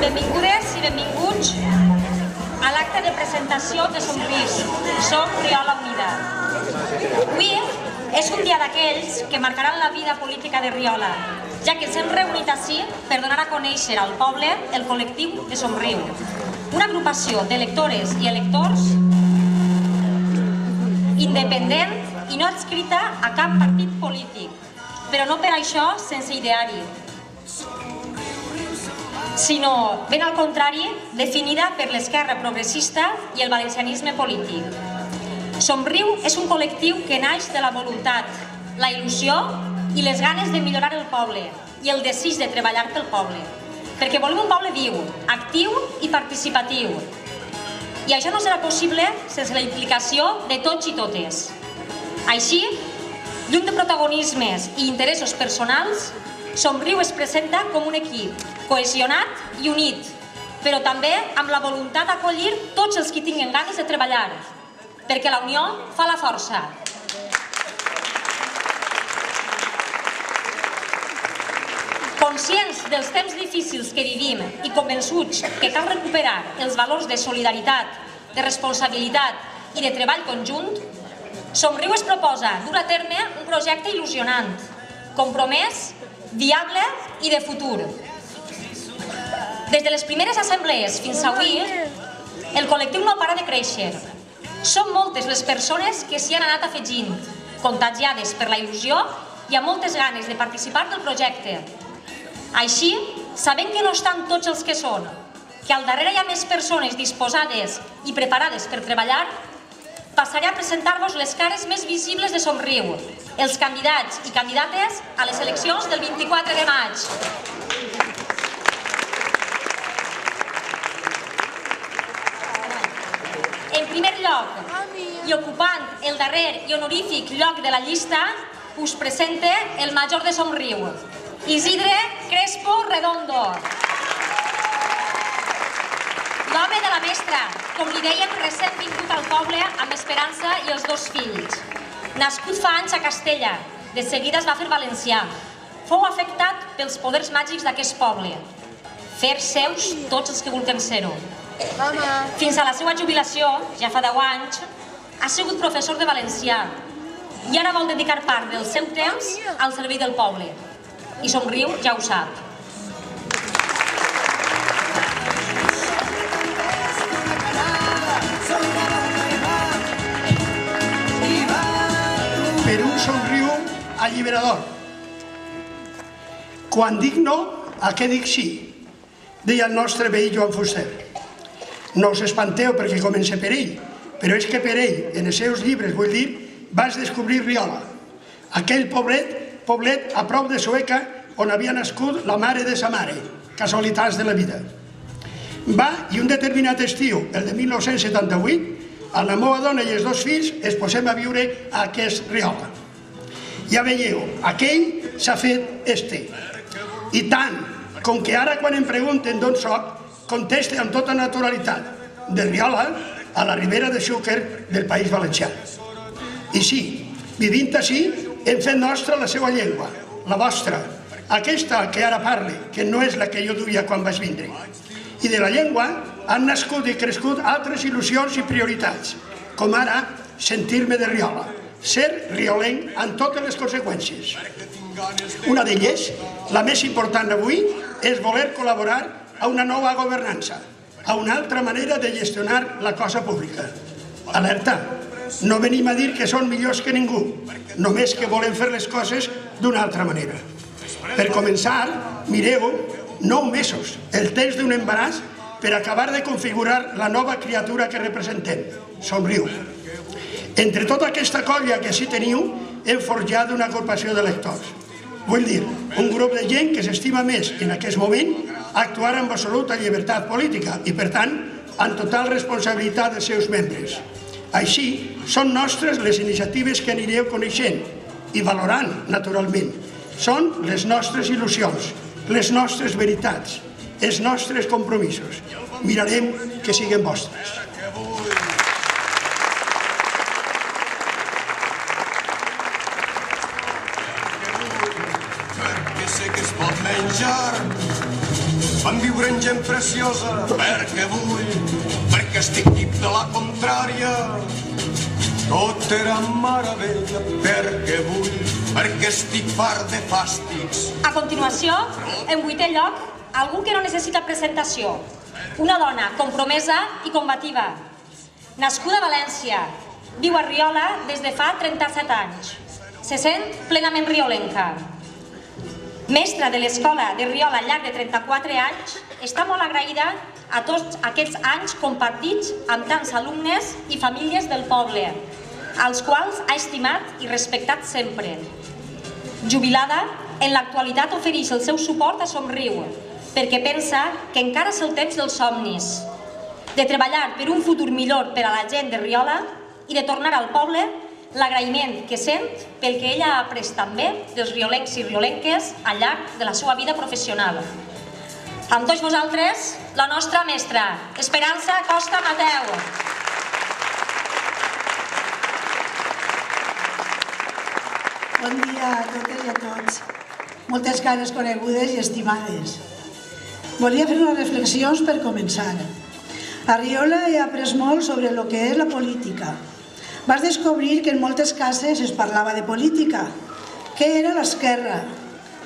Benvingudes i benvinguts a l'acte de presentació de Somriu, Som Riola Unida. Avui és un dia d'aquells que marcaran la vida política de Riola, ja que ens hem reunit ací per donar a conèixer al poble el col·lectiu de Somriu, una agrupació d'electores i electors independent i no adscrita a cap partit polític, però no per això sense ideari, sinó, ben al contrari, definida per l'esquerra progressista i el valencianisme polític. Somriu és un col·lectiu que naix de la voluntat, la il·lusió i les ganes de millorar el poble i el desig de treballar pel poble, perquè volem un poble viu, actiu i participatiu. I això no serà possible sense la implicació de tots i totes. Així, lluny de protagonismes i interessos personals, Somriu es presenta com un equip cohesionat i unit, però també amb la voluntat d'acollir tots els que tinguin ganes de treballar, perquè la unió fa la força. Conscients dels temps difícils que vivim i convençuts que cal recuperar els valors de solidaritat, de responsabilitat i de treball conjunt, Somriu es proposa dur a terme un projecte il·lusionant, compromès, viable i de futur. Des de les primeres assemblees fins avui, el col·lectiu no para de créixer. Són moltes les persones que s'hi han anat afegint, contagiades per la il·lusió i amb moltes ganes de participar del projecte. Així, sabent que no estan tots els que són, que al darrere hi ha més persones disposades i preparades per treballar, passaré a presentar-vos les cares més visibles de Somriu, els candidats i candidates a les eleccions del 24 de maig. En primer lloc, i ocupant el darrer i honorífic lloc de la llista, us presente el major de Somriu, Isidre Crespo Redondo. L'home de la mestra, com li dèiem, recent vingut al poble amb Esperança i els dos fills. Nascut fa anys a Castella, de seguida es va fer valencià. Fou afectat pels poders màgics d'aquest poble. Fer seus tots els que vulguem ser-ho. Fins a la seva jubilació, ja fa 10 anys, ha sigut professor de valencià i ara vol dedicar part del seu temps al servei del poble. I Somriu ja ho sap. Per un Somriu alliberador. Quan dic no, a què dic sí? Deia el nostre veí Joan Fuster. No us espanteu perquè comença per ell, però és que per ell, en els seus llibres, vull dir, vas descobrir Riola, aquell poblet a prop de Sueca on havia nascut la mare de sa mare, casualitats de la vida. Va, i un determinat estiu, el de 1978, amb la meva dona i els dos fills es posem a viure a aquest Riola. Ja veieu, aquell s'ha fet este. I tant, com que ara quan em pregunten d'on soc, conteste amb tota naturalitat, de Riola a la Ribera de Xúquer del País Valencià. I sí, vivint així, hem fet nostra la seva llengua, la vostra, aquesta que ara parle, que no és la que jo duia quan vaig vindre. I de la llengua han nascut i crescut altres il·lusions i prioritats, com ara sentir-me de Riola, ser riolenc amb totes les conseqüències. Una d'elles, la més important avui, és voler col·laborar a una nova governança, a una altra manera de gestionar la cosa pública. Alerta, no venim a dir que són millors que ningú, només que volem fer les coses d'una altra manera. Per començar, mireu, 9 mesos, el temps d'un embaràs per acabar de configurar la nova criatura que representem, Somriu. Entre tota aquesta colla que així teniu, hem forjat una agrupació d'electors. Vull dir, un grup de gent que s'estima més en aquest moment actuar amb absoluta llibertat política i, per tant, amb total responsabilitat dels seus membres. Així, són nostres les iniciatives que anireu coneixent i valorant, naturalment. Són les nostres il·lusions, les nostres veritats, els nostres compromisos. Mirarem que siguin vostres. Perquè sé que es pot menjar Vam viure en gent preciosa, perquè vull, perquè estic tip de la contrària. Tot era meravella, perquè vull, perquè estic fart de fàstics. A continuació, en 8è lloc, algú que no necessita presentació. Una dona compromesa i combativa. Nascuda a València, viu a Riola des de fa 37 anys. Se sent plenament riolenca. Mestra de l'escola de Riola al llarg de 34 anys, està molt agraïda a tots aquests anys compartits amb tants alumnes i famílies del poble, als quals ha estimat i respectat sempre. Jubilada, en l'actualitat ofereix el seu suport a Somriu, perquè pensa que encara és el temps dels somnis, de treballar per un futur millor per a la gent de Riola i de tornar al poble l'agraïment que sent pel que ella ha après també dels riolencs i riolenques al llarg de la seva vida professional. Amb tots vosaltres, la nostra mestra, Esperança Costa Mateu. Bon dia a totes i a tots. Moltes cares conegudes i estimades. Volia fer unes reflexions per començar. A Riola he après molt sobre el que és la política. Vas descobrir que en moltes cases es parlava de política. Què era l'esquerra?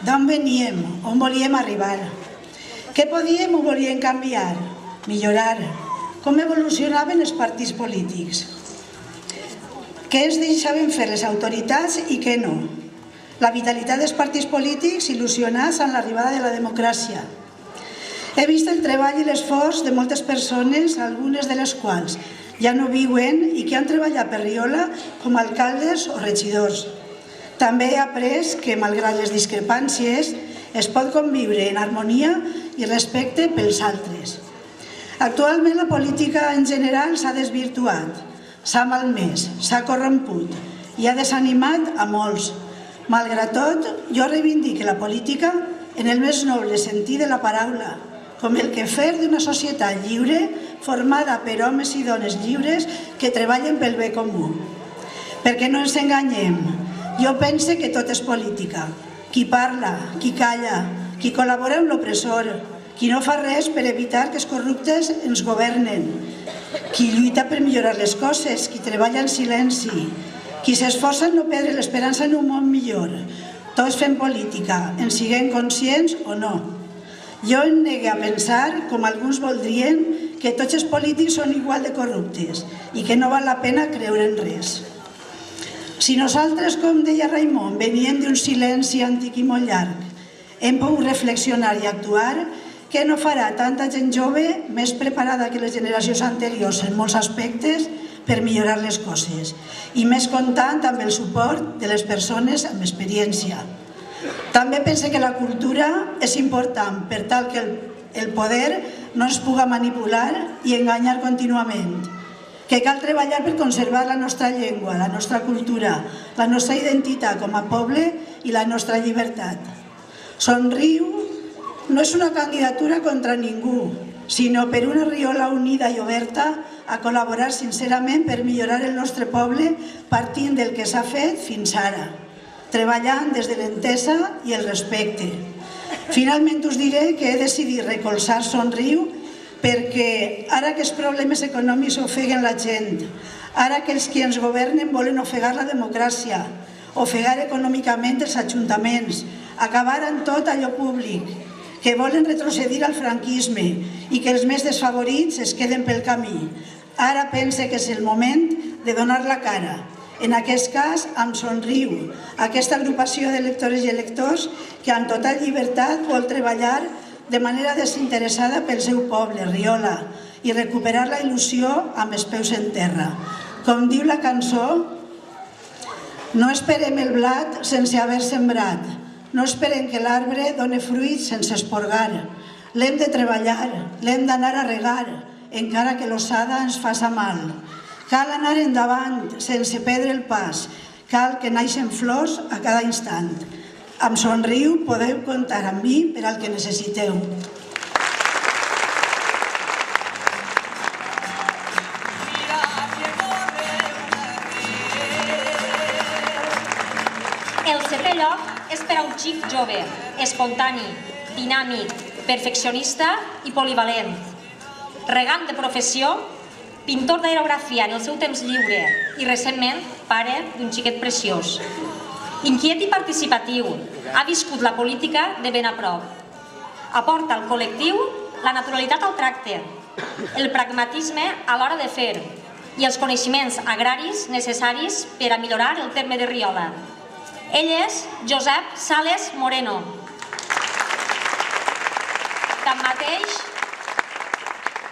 D'on veníem? On volíem arribar? Què podíem o volíem canviar? Millorar? Com evolucionaven els partits polítics? Què es deixaven fer les autoritats i què no? La vitalitat dels partits polítics il·lusionats amb l'arribada de la democràcia. He vist el treball i l'esforç de moltes persones, algunes de les quals ja no viuen i que han treballat per Riola com a alcaldes o regidors. També he après que, malgrat les discrepàncies, es pot conviure en harmonia i respecte pels altres. Actualment la política en general s'ha desvirtuat, s'ha malmès, s'ha corromput i ha desanimat a molts. Malgrat tot, jo reivindico la política en el més noble sentit de la paraula, com el que fer d'una societat lliure formada per homes i dones lliures que treballen pel bé comú. Perquè no ens enganyem, jo pense que tot és política. Qui parla, qui calla, qui col·labora amb l'opressor, qui no fa res per evitar que els corruptes ens governen, qui lluita per millorar les coses, qui treballa en silenci, qui s'esforça en no perdre l'esperança en un món millor. Tots fem política, en siguem conscients o no. Jo em negue a pensar, com alguns voldrien, que tots els polítics són igual de corruptes i que no val la pena creure en res. Si nosaltres, com deia Raimon, veníem d'un silenci antic i molt llarg, hem pogut reflexionar i actuar, què no farà tanta gent jove més preparada que les generacions anteriors en molts aspectes per millorar les coses i més comptant amb el suport de les persones amb experiència. També pense que la cultura és important per tal que el poder no es puga manipular i enganyar contínuament, que cal treballar per conservar la nostra llengua, la nostra cultura, la nostra identitat com a poble i la nostra llibertat. Somriu no és una candidatura contra ningú, sinó per una Riola unida i oberta a col·laborar sincerament per millorar el nostre poble partint del que s'ha fet fins ara, treballant des de l'entesa i el respecte. Finalment us diré que he decidit recolzar Somriu perquè ara que els problemes econòmics ofeguen la gent, ara que els qui ens governen volen ofegar la democràcia, ofegar econòmicament els ajuntaments, acabar amb tot allò públic, que volen retrocedir al franquisme i que els més desfavorits es queden pel camí. Ara pense que és el moment de donar la cara. En aquest cas, amb Somriu, aquesta agrupació d'electores i electors que amb total llibertat vol treballar de manera desinteressada pel seu poble, Riola, i recuperar la il·lusió amb els peus en terra. Com diu la cançó, no esperem el blat sense haver sembrat, no esperem que l'arbre doni fruits sense esporgar. L'hem de treballar, l'hem d'anar a regar, encara que l'ossada ens faça mal. Cal anar endavant sense perdre el pas, cal que naixen flors a cada instant. Amb Somriu podeu comptar amb mi per al que necessiteu. El 7è lloc és per a un xic jove, espontani, dinàmic, perfeccionista i polivalent, regant de professió, pintor d'aerografia en el seu temps lliure i recentment pare d'un xiquet preciós. Inquiet i participatiu, ha viscut la política de ben a prop. Aporta al col·lectiu la naturalitat al tracte, el pragmatisme a l'hora de fer i els coneixements agraris necessaris per a millorar el terme de Riola. Ell és Josep Sales Moreno. Tanmateix,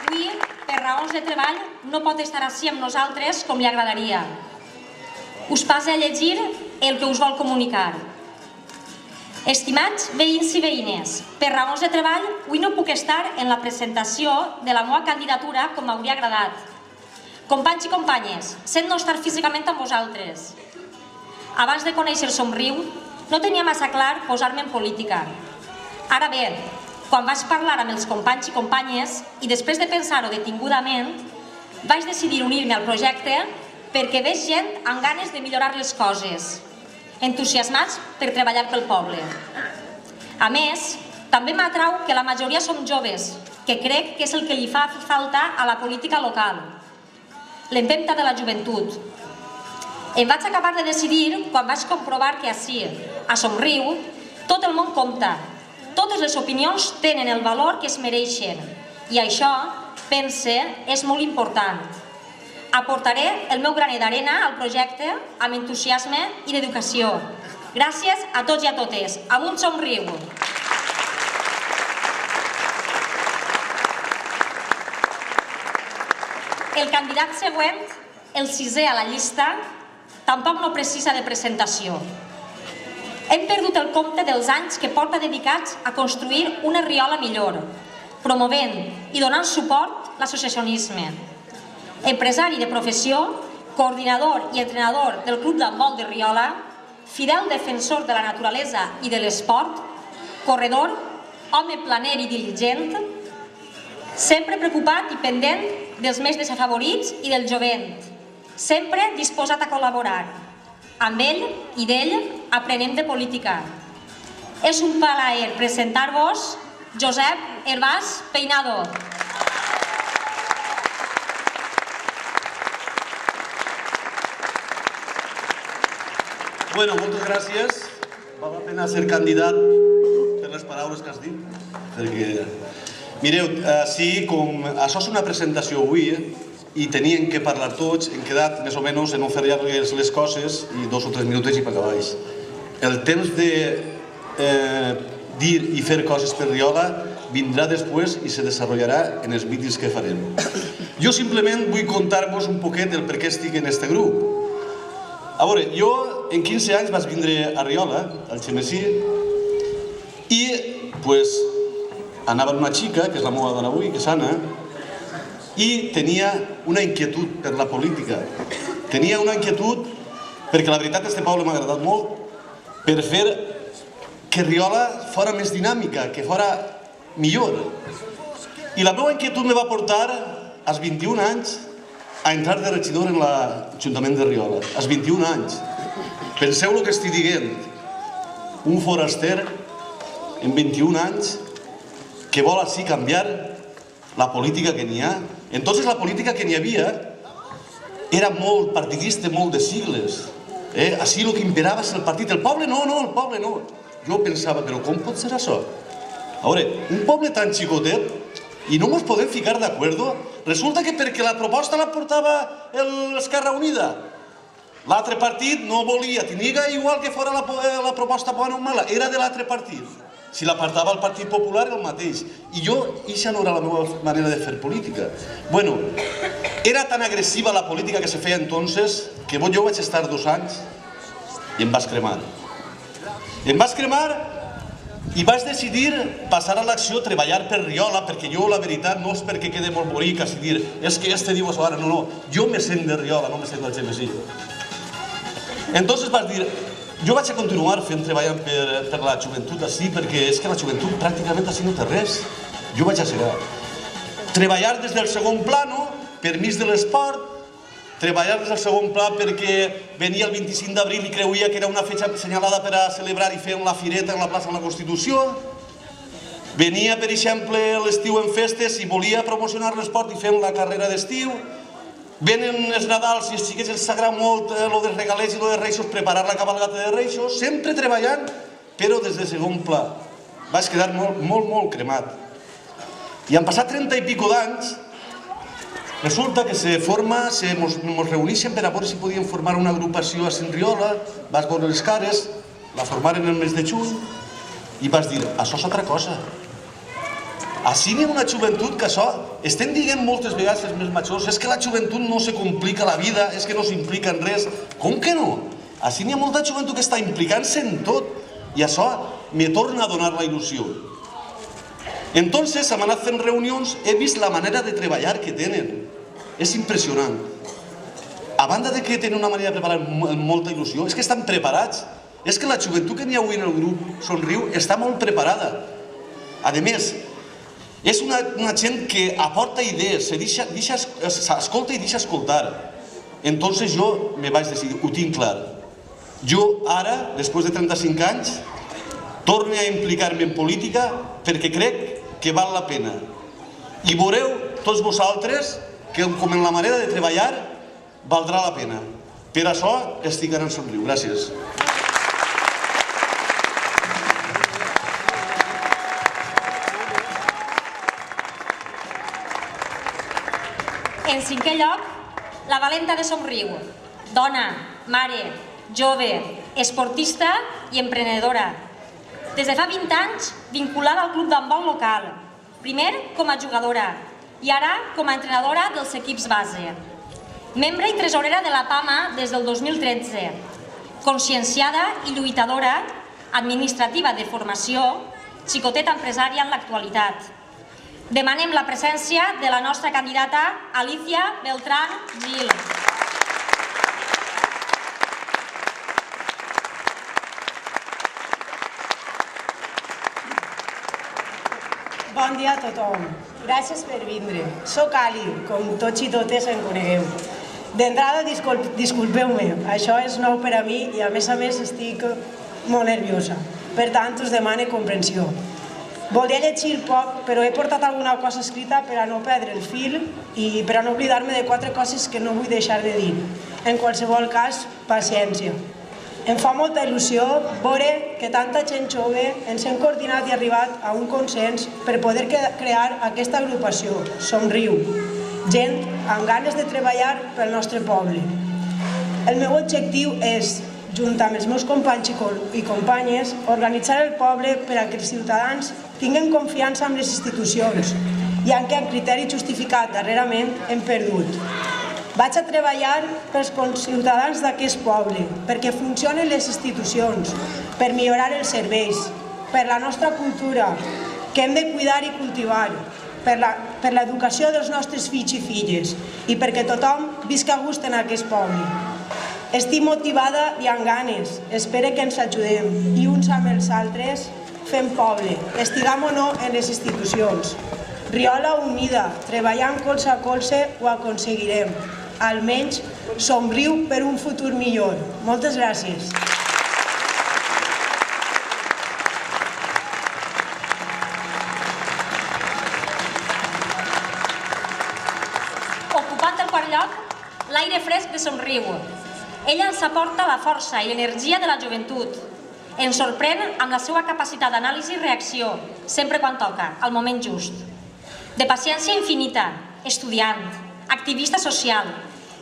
avui, per raons de treball, no pot estar ací amb nosaltres com li agradaria. Us passe a llegir el que us vol comunicar. Estimats veïns i veïnes, per raons de treball, avui no puc estar en la presentació de la meva candidatura com m'hauria agradat. Companys i companyes, sent no estar físicament amb vosaltres. Abans de conèixer Somriu, no tenia massa clar posar-me en política. Ara bé, quan vaig parlar amb els companys i companyes i després de pensar-ho detingudament, vaig decidir unir-me al projecte perquè veig gent amb ganes de millorar les coses, entusiasmats per treballar pel poble. A més, també m'atrau que la majoria som joves, que crec que és el que li fa falta a la política local, l'empenta de la joventut. Em vaig acabar de decidir quan vaig comprovar que ací, a Somriu, tot el món compta. Totes les opinions tenen el valor que es mereixen i això, pense, és molt important. Aportaré el meu granet d'arena al projecte amb entusiasme i dedicació. Gràcies a tots i a totes. Amunt Somriu! El candidat següent, el sisè a la llista, tampoc no precisa de presentació. Hem perdut el compte dels anys que porta dedicats a construir una Riola millor, promovent i donant suport a l'associacionisme. Empresari de professió, coordinador i entrenador del Club d'Handbol de Riola, fidel defensor de la naturalesa i de l'esport, corredor, home planer i diligent, sempre preocupat i pendent dels més desafavorits i del jovent, sempre disposat a col·laborar. Amb ell i d'ell aprenem de política. És un plaer presentar-vos Josep Hervás Peinado. Bueno, moltes gràcies. Val la pena ser candidat per les paraules que has dit. Perquè, mireu, sí, com això és una presentació avui, i tenien que parlar tots, hem quedat més o menys en no fer llargues les coses i 2 o 3 minuts i per acabar. El temps de dir i fer coses per Riola vindrà després i se desenvoluparà en els vídeos que farem. Jo simplement vull contar-vos un poquet el per què estic en este grup. A veure, jo en 15 anys vaig vindre a Riola, al Xemesí, i anava amb una xica, que és la meva dona avui, que és Anna, i tenia una inquietud per la política. Tenia una inquietud perquè la veritat este poble m'ha agradat molt per fer que Riola fora més dinàmica, que fora millor. I la meva inquietud me va portar als 21 anys a entrar de regidor en l'Ajuntament de Riola. Als 21 anys. Penseu el que estic dient. Un foraster en 21 anys que vol així canviar la política que n'hi ha. Entonces la política que n'hi havia era molt partidista, molt de sigles. Així el que imperava és el partit. El poble no, el poble no. Jo pensava, però com pot ser això? A veure, un poble tan xicotet i no ens podem ficar d'acord. Resulta que perquè la proposta la portava l'Esquerra Unida, l'altre partit no volia, tenia igual que fora la proposta bona o mala, era de l'altre partit. Si la portava el Partit Popular, el mateix. I jo, això no era la meva manera de fer política. Bueno, era tan agressiva la política que se feia entonces que jo vaig estar 2 anys i em vas cremar. Em vas cremar i vaig decidir passar a l'acció, treballar per Riola, perquè jo, la veritat, no és perquè quede molt bonic així dir, és que este diu això ara, no, jo me sent de Riola, no me sent del Xemesí. Entonces vas dir, jo vaig a continuar fent treballant per la joventut així, perquè és que la joventut pràcticament així no té res. Jo vaig a seguir. Treballar des del segon plano, per mig de l'esport, treballar des del segon pla perquè venia el 25 d'abril i creuia que era una fetge assenyalada per a celebrar i fer la fireta en la plaça de la Constitució. Venia, per exemple, l'estiu en festes i volia promocionar l'esport i fem la carrera d'estiu. Venen els Nadals i els xiquets els agrada molt lo dels regalets i lo dels Reixos, preparar la cabalgata de Reixos, sempre treballant, però des de segon pla. Vaig quedar molt cremat. I han passat 30 i pico d'anys, resulta que mos reuneixen per a veure si podíem formar una agrupació a Sant Riola, vaig veure les cares, la formaren el mes de juny, i vaig dir, això és altra cosa. Així n'hi ha una joventut que això, estem dient moltes vegades els més majors, és que la joventut no se complica la vida, és que no s'implica en res. Com que no? Així n'hi ha molta joventut que està implicant-se en tot, i això me torna a donar la il·lusió. Entonces, hem anat fent reunions, he vist la manera de treballar que tenen. És impressionant. A banda de que tenen una manera de preparar amb molta il·lusió, és que estan preparats. És que la joventut que n'hi ha avui en el grup Somriu està molt preparada. A més, és una gent que aporta idees, escolta i deixa escoltar. Entonces jo me vaig decidir, ho tinc clar. Jo ara, després de 35 anys, torno a implicar-me en política perquè crec que val la pena. I veureu, tots vosaltres, que com en la manera de treballar, valdrà la pena. Per això estic ara en Somriu. Gràcies. En cinquè lloc, la Valenta de Somriu, dona, mare, jove, esportista i emprenedora. Des de fa 20 anys, vinculada al club d'handbol local, primer com a jugadora i ara com a entrenadora dels equips base. Membre i tresorera de la PAMA des del 2013, conscienciada i lluitadora, administrativa de formació, xicoteta empresària en l'actualitat. Demanem la presència de la nostra candidata Alicia Beltrán Gil. Bon dia a tothom. Gràcies per vindre. Soc Ali, com tots i totes em conegueu. D'entrada, disculpeu-me, això és nou per a mi i a més estic molt nerviosa. Per tant, us demane comprensió. Volia llegir poc, però he portat alguna cosa escrita per a no perdre el fil i per a no oblidar-me de 4 coses que no vull deixar de dir. En qualsevol cas, paciència. Em fa molta il·lusió veure que tanta gent jove ens hem coordinat i arribat a un consens per poder crear aquesta agrupació, Somriu. Gent amb ganes de treballar pel nostre poble. El meu objectiu és, junt amb els meus companys i companyes, organitzar el poble per a que els ciutadans tinguin confiança en les institucions, ja que amb criteri justificat darrerament hem perdut. Vaig a treballar pels ciutadans d'aquest poble, perquè funcionen les institucions, per millorar els serveis, per la nostra cultura, que hem de cuidar i cultivar, per l'educació dels nostres fills i filles i perquè tothom visca a gust en aquest poble. Estic motivada i amb ganes, espero que ens ajudem i uns amb els altres fem poble, estiguem o no en les institucions. Riola unida, treballant colze a colze ho aconseguirem. Almenys Somriu per un futur millor. Moltes gràcies. Ocupant el quart lloc, l'aire fresc de Somriu. Ella ens aporta la força i l'energia de la joventut. Ens sorprèn amb la seva capacitat d'anàlisi i reacció, sempre quan toca, al moment just. De paciència infinita, estudiant, activista social,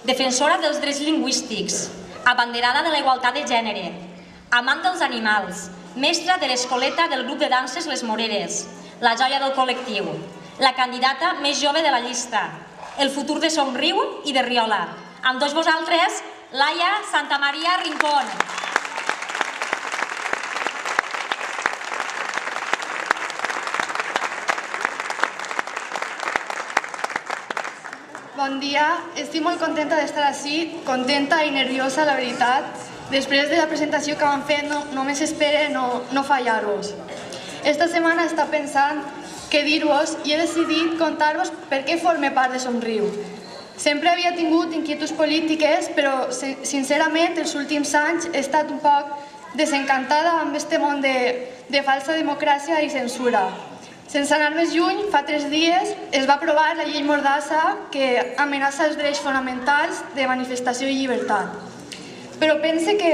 defensora dels drets lingüístics, abanderada de la igualtat de gènere, amant dels animals, mestra de l'escoleta del grup de danses Les Moreres, la joia del col·lectiu, la candidata més jove de la llista, el futur de Somriu i de Riola. Amb tots vosaltres, Laia Santamaria Rincón. Bon dia, estic molt contenta d'estar ací, contenta i nerviosa, la veritat. Després de la presentació que vam fer, només espero no fallar-vos. Esta setmana he estat pensant què dir-vos i he decidit contar-vos per què forme part de Somriu. Sempre havia tingut inquietuds polítiques, però sincerament els últims anys he estat un poc desencantada amb aquest món de falsa democràcia i censura. Sense anar més lluny, fa 3 dies es va aprovar la llei Mordassa que amenaça els drets fonamentals de manifestació i llibertat. Però pense que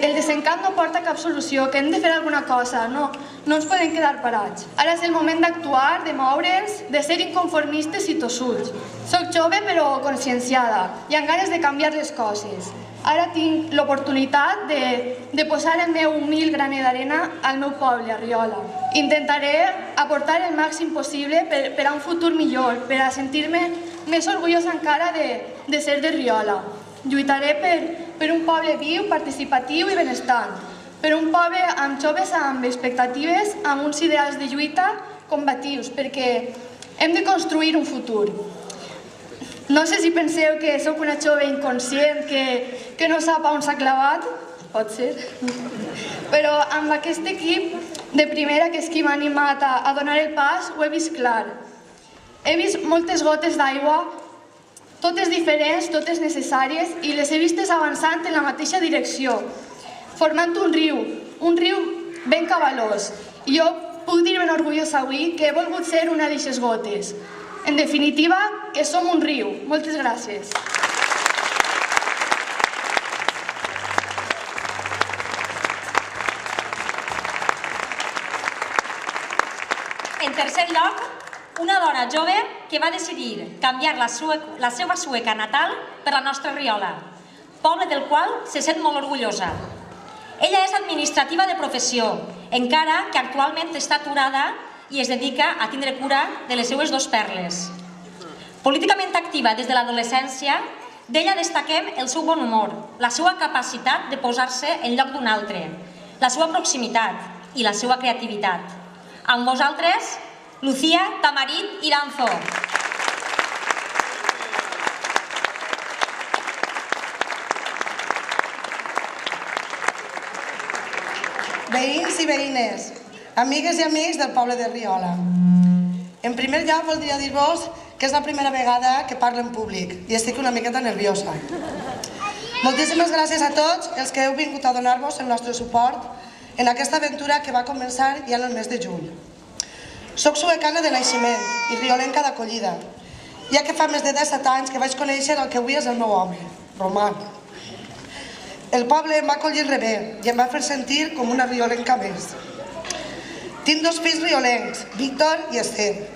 el desencant no porta cap solució, que hem de fer alguna cosa, no ens podem quedar parats. Ara és el moment d'actuar, de moure'ns, de ser inconformistes i tossuts. Soc jove però conscienciada i amb ganes de canviar les coses. Ara tinc l'oportunitat de posar el meu humil graner d'arena al meu poble, a Riola. Intentaré aportar el màxim possible per a un futur millor, per a sentir-me més orgullosa encara de ser de Riola. Lluitaré per un poble viu, participatiu i benestant, per un poble amb joves amb expectatives, amb uns ideals de lluita combatius, perquè hem de construir un futur. No sé si penseu que sóc una jove inconscient que no sap on s'ha clavat, pot ser, però amb aquest equip de primera, que és qui m'ha animat a donar el pas, ho he vist clar. He vist moltes gotes d'aigua, totes diferents, totes necessàries, i les he vistes avançant en la mateixa direcció, formant un riu ben cabalós. I jo puc dir-me'n orgullosa avui que he volgut ser una d'eixes gotes. En definitiva, que som un riu. Moltes gràcies. En tercer lloc, una dona jove que va decidir canviar la seva Sueca natal per la nostra Riola, poble del qual se sent molt orgullosa. Ella és administrativa de professió, encara que actualment està aturada i es dedica a tindre cura de les seues 2 perles. Políticament activa des de l'adolescència, d'ella destaquem el seu bon humor, la seva capacitat de posar-se en lloc d'un altre, la seva proximitat i la seva creativitat. Amb vosaltres, Lucía Tamarit Iranzo. Veïns i veïnes, amigues i amics del poble de Riola. En primer lloc, voldria dir-vos que és la primera vegada que parlo en públic i estic una miqueta nerviosa. Moltíssimes gràcies a tots els que heu vingut a donar-vos el nostre suport en aquesta aventura que va començar ja en el mes de juny. Soc suecana de naixement i riolenca d'acollida, ja que fa més de 17 anys que vaig conèixer el que avui és el meu home, Roman. El poble em va acollir rebé i em va fer sentir com una riolenca més. Tinc 2 fills riolencs, Víctor i Esther,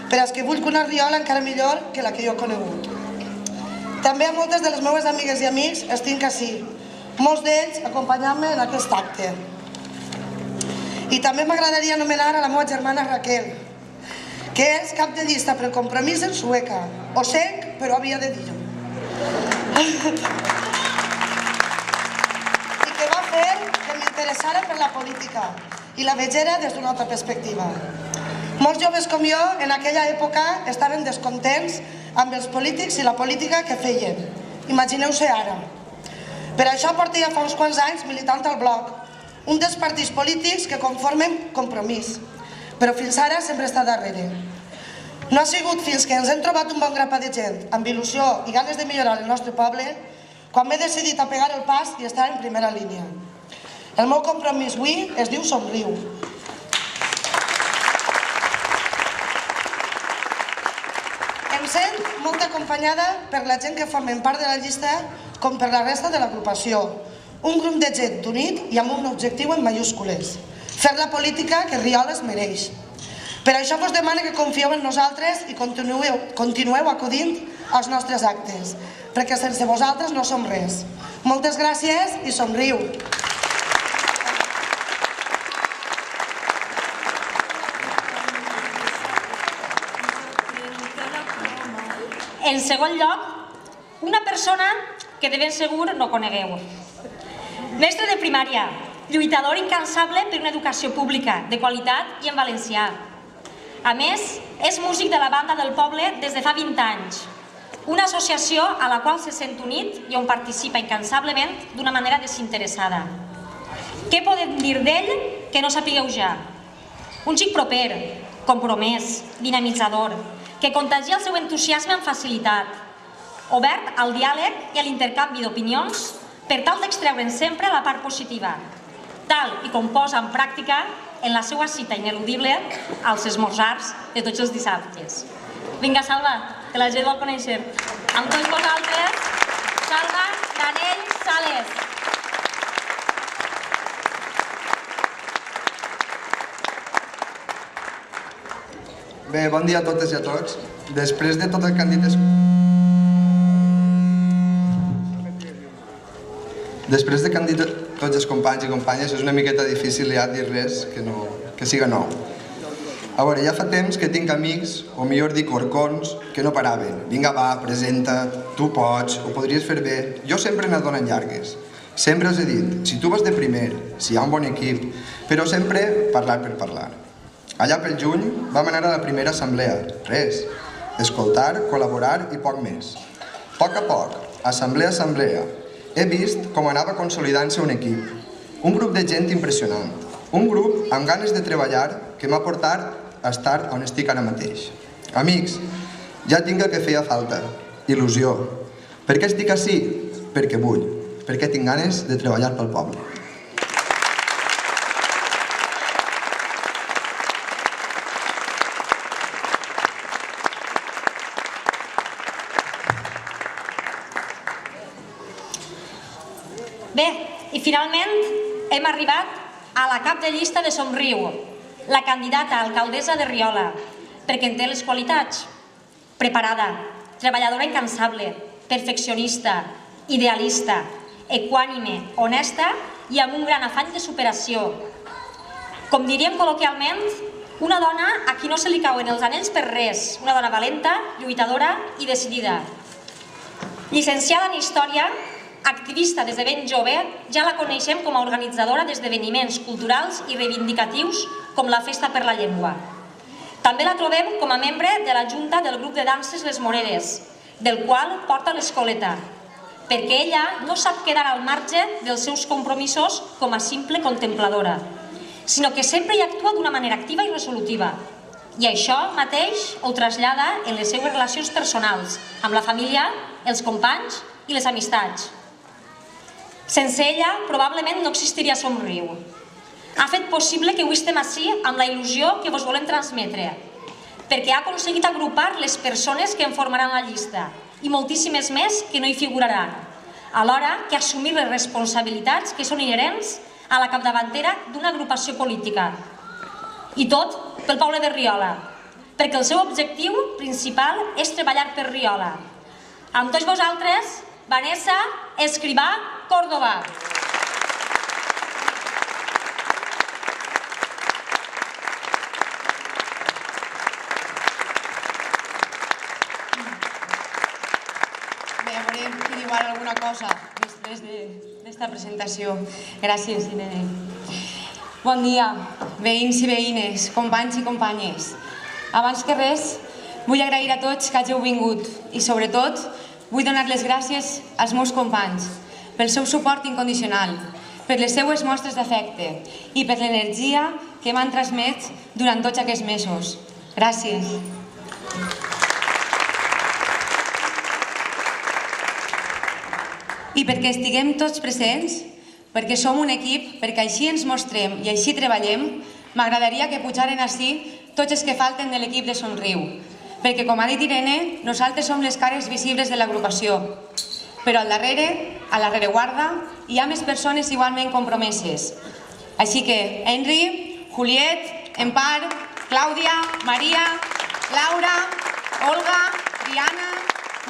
per als que vull una Riola encara millor que la que jo he conegut. També a moltes de les meves amigues i amics els tinc ací, molts d'ells acompanyant-me en aquest acte. I també m'agradaria anomenar a la meva germana Raquel, que és cap de llista per Compromís en sueca. Ho sé, però havia de dir-ho. I que va fer que m'interessara per la política i la vegera des d'una altra perspectiva. Molts joves com jo, en aquella època, estaven descontents amb els polítics i la política que feien. Imagineu-se ara. Per això porto ja fa uns quants anys militant al Bloc, un dels partits polítics que conformen Compromís, però fins ara sempre està darrere. No ha sigut fins que ens hem trobat un bon grapat de gent amb il·lusió i ganes de millorar el nostre poble quan m'he decidit a pegar el pas i estar en primera línia. El meu compromís avui es diu Somriu. Em sent molt acompanyada per la gent que formen part de la llista com per la resta de l'agrupació. Un grup de gent unit i amb un objectiu en majúscules. Fer la política que Riola es mereix. Per això vos demano que confieu en nosaltres i continueu acudint als nostres actes, perquè sense vosaltres no som res. Moltes gràcies i somriu! En segon lloc, una persona que de ben segur no conegueu. Mestre de primària, lluitador incansable per una educació pública, de qualitat i en valencià. A més, és músic de la banda del poble des de fa 20 anys, una associació a la qual se sent unit i on participa incansablement d'una manera desinteressada. Què podem dir d'ell que no sapigueu ja? Un xic proper, compromès, dinamitzador, que contagia el seu entusiasme amb facilitat, obert al diàleg i a l'intercanvi d'opinions per tal d'extreure'n sempre la part positiva, tal i com posa en pràctica en la seva cita ineludible als esmorzars de tots els dissabtes. Vinga, Salva, que la gent vol conèixer. Amb tots vosaltres, Salva Granell Sales. Bé, bon dia a totes i a tots. Després de tot el que han dit tots els companys i companyes, és una miqueta difícil ja dir res que siga nou. A veure, ja fa temps que tinc amics, o millor dir corcons, que no paraven. Vinga, va, presenta't, tu pots, ho podries fer bé. Jo sempre n'he donat llargues. Sempre els he dit, si tu vas de primer, si hi ha un bon equip, però sempre parlar per parlar. Allà pel juny vam anar a la primera assemblea. Res. Escoltar, col·laborar i poc més. A poc, assemblea a assemblea, he vist com anava consolidant-se un equip. Un grup de gent impressionant. Un grup amb ganes de treballar que m'ha portat a estar on estic ara mateix. Amics, ja tinc el que feia falta. Il·lusió. Per què estic ací? Perquè vull. Perquè tinc ganes de treballar pel poble. Bé, i finalment hem arribat a la cap de llista de Somriu, la candidata a alcaldessa de Riola, perquè en té les qualitats. Preparada, treballadora incansable, perfeccionista, idealista, equànime, honesta i amb un gran afany de superació. Com diríem col·loquialment, una dona a qui no se li cauen els anells per res, una dona valenta, lluitadora i decidida. Llicenciada en Història, activista des de ben jove, ja la coneixem com a organitzadora d'esdeveniments culturals i reivindicatius com la Festa per la Llengua. També la trobem com a membre de la Junta del grup de danses Les Moreres, del qual porta l'escoleta, perquè ella no sap quedar al marge dels seus compromisos com a simple contempladora, sinó que sempre hi actua d'una manera activa i resolutiva. I això mateix ho trasllada en les seues relacions personals, amb la família, els companys i les amistats. Sense ella, probablement no existiria Somriu. Ha fet possible que avui estem ací amb la il·lusió que vos volem transmetre, perquè ha aconseguit agrupar les persones que en formaran la llista i moltíssimes més que no hi figuraran, alhora que assumir les responsabilitats que són inherents a la capdavantera d'una agrupació política. I tot pel poble de Riola, perquè el seu objectiu principal és treballar per Riola. Amb tots vosaltres, Vanessa Escrivà Córdoba. Bé, veurem si diu ara alguna cosa després d'esta presentació. Gràcies, Irene. Bon dia, veïns i veïnes, companys i companyes. Abans que res, vull agrair a tots que hàgiu vingut i, sobretot, vull donar les gràcies als meus companys pel seu suport incondicional, per les seues mostres d'afecte i per l'energia que m'han transmès durant tots aquests mesos. Gràcies. I perquè estiguem tots presents, perquè som un equip, perquè així ens mostrem i així treballem, m'agradaria que pujaren ací tots els que falten de l'equip de Somriu, perquè, com ha dit Irene, nosaltres som les cares visibles de l'agrupació, però al darrere, a la rereguarda, hi ha més persones igualment compromeses. Així que, Henry, Juliet, Empar, Clàudia, Maria, Laura, Olga, Diana,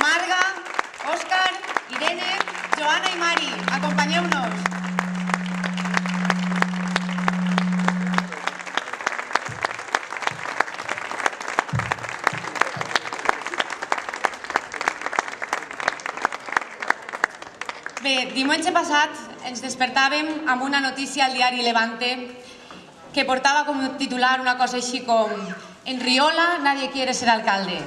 Marga, Òscar, Irene, Joana i Mari, acompanyeu-nos. Bé, diumenge passat ens despertàvem amb una notícia al diari Levante que portava com a titular una cosa així com «En Riola nadie quiere ser alcalde».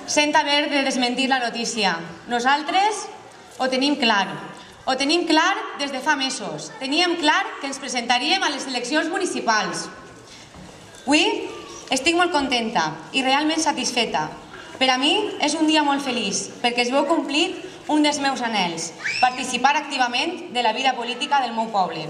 Sent haver de desmentir la notícia. Nosaltres ho tenim clar. Ho tenim clar des de fa mesos. Teníem clar que ens presentaríem a les eleccions municipals. Avui estic molt contenta i realment satisfeta. Per a mi és un dia molt feliç perquè es veu complit un dels meus anhels, participar activament de la vida política del meu poble.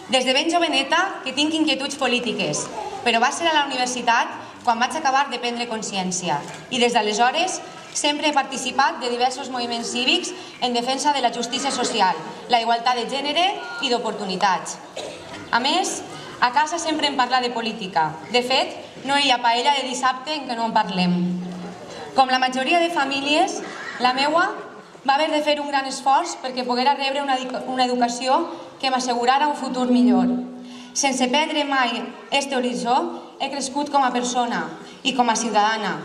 Des de ben joveneta que tinc inquietuds polítiques, però va ser a la universitat quan vaig acabar de prendre consciència i des d'aleshores sempre he participat de diversos moviments cívics en defensa de la justícia social, la igualtat de gènere i d'oportunitats. A més, a casa sempre em parla de política. De fet, no hi ha paella de dissabte en què no en parlem. Com la majoria de famílies, la meua va haver de fer un gran esforç perquè poguera rebre una educació que m'assegurara un futur millor. Sense perdre mai este horitzó, he crescut com a persona i com a ciutadana.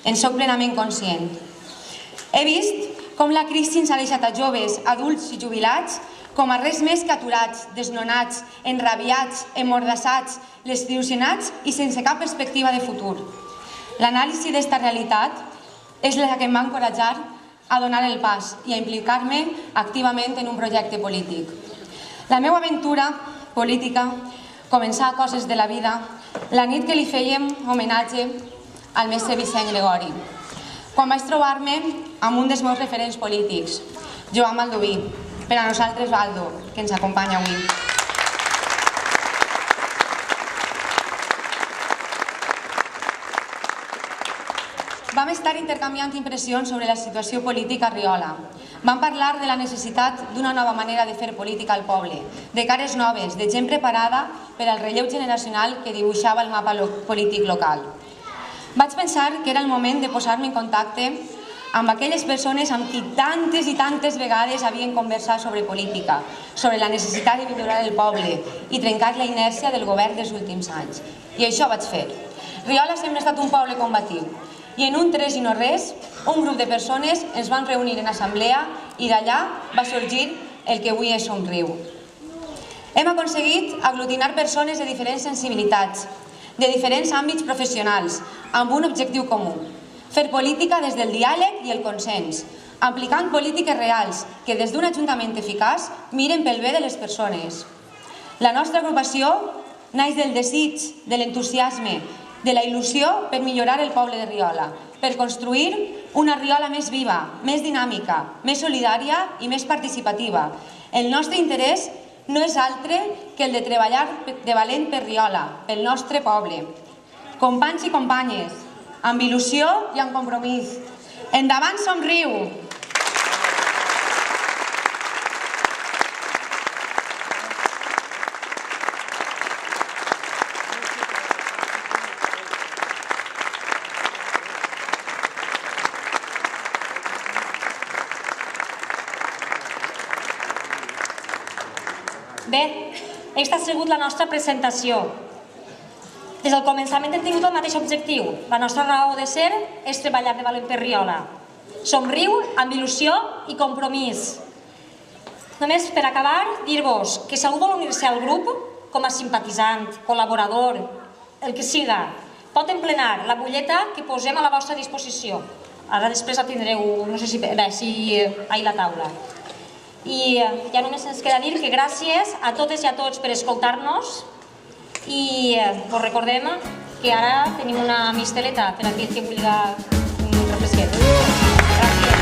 En soc plenament conscient. He vist com la crisi ens ha deixat a joves, adults i jubilats com a res més que aturats, desnonats, enrabiats, emmordassats, desilusionats i sense cap perspectiva de futur. L'anàlisi d'esta realitat és la que em va encoratjar a donar el pas i a implicar-me activament en un projecte polític. La meva aventura política començà a coses de la vida la nit que li fèiem homenatge al mestre Vicent Gregori, quan vaig trobar-me amb un dels meus referents polítics, Joan Baldoví, per a nosaltres Baldo, que ens acompanya avui. Vam estar intercanviant impressions sobre la situació política a Riola. Vam parlar de la necessitat d'una nova manera de fer política al poble, de cares noves, de gent preparada per al relleu generacional que dibuixava el mapa polític local. Vaig pensar que era el moment de posar-me en contacte amb aquelles persones amb qui tantes i tantes vegades havien conversat sobre política, sobre la necessitat de millorar el poble i trencar la inèrcia del govern dels últims anys. I això vaig fer. Riola sempre ha estat un poble combatiu i en un tres i no res, un grup de persones ens van reunir en assemblea i d'allà va sorgir el que avui és Somriu. Hem aconseguit aglutinar persones de diferents sensibilitats, de diferents àmbits professionals, amb un objectiu comú: fer política des del diàleg i el consens, aplicant polítiques reals que des d'un ajuntament eficaç miren pel bé de les persones. La nostra agrupació naix del desig, de l'entusiasme, de la il·lusió per millorar el poble de Riola, per construir una Riola més viva, més dinàmica, més solidària i més participativa. El nostre interès no és altre que el de treballar de valent per Riola, pel nostre poble. Companys i companyes, amb il·lusió i amb compromís. Endavant Somriu! Bé, aquesta ha sigut la nostra presentació. Des del començament hem tingut el mateix objectiu. La nostra raó de ser és treballar de valent per Riola. Somriu amb il·lusió i compromís. Només per acabar, dir-vos que si algú vol unir-se al grup, com a simpatitzant, col·laborador, el que siga, pot emplenar la butlleta que posem a la vostra disposició. Ara després la tindreu, no sé si ahir la taula. I ja només ens queda dir que gràcies a totes i a tots per escoltar-nos i us recordem que ara tenim una misteleta per a aquell que vulgui un refresquet. Gràcies.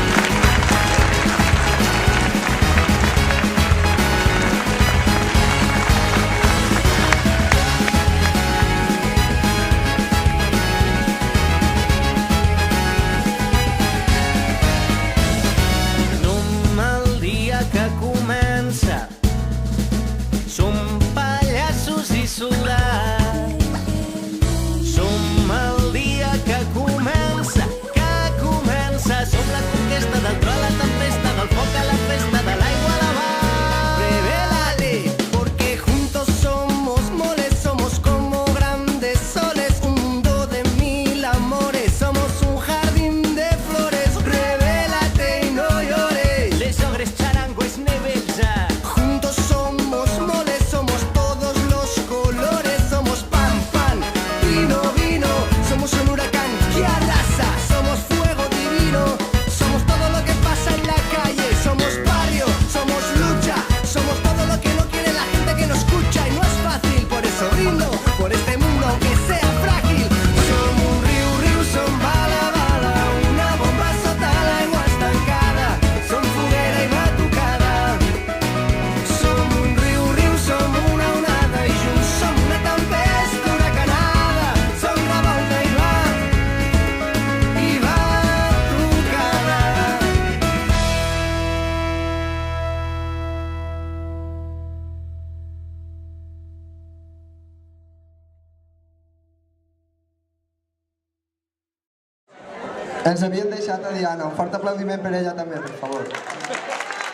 Som el dia que comença, som la conquesta Ens havien deixat a Diana. Un fort aplaudiment per ella també, per favor.